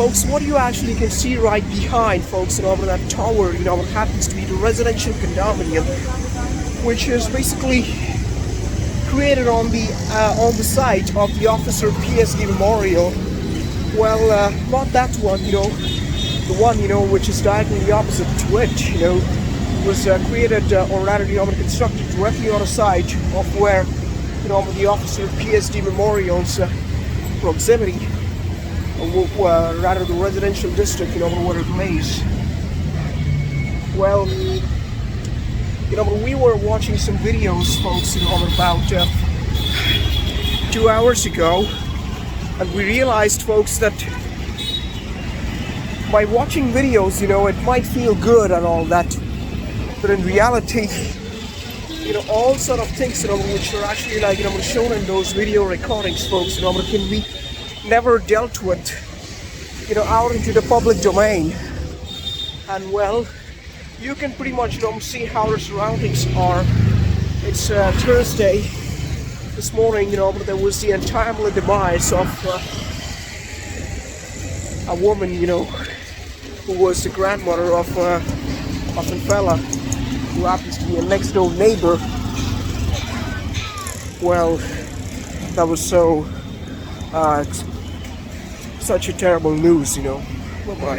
folks, what you actually can see right behind, folks, over that tower, what happens to be the residential condominium, which is basically created on the site of the Officer PSD Memorial. Well, not that one, the one, which is diagonally opposite to it, was created, or rather, constructed directly on the site of where, the Officer PSD Memorial's proximity, or rather the residential district, where it lays. Well, we were watching some videos, folks, about 2 hours ago, and we realized, folks, that by watching videos, it might feel good and all that, but in reality, all sort of things, which are actually shown in those video recordings, folks, can be never dealt with, out into the public domain. And well, you can pretty much see how the surroundings are. It's Thursday this morning, but there was the untimely demise of a woman, who was the grandmother of a fella who happens to be a next door neighbor. Well, that was such a terrible news, Bye-bye.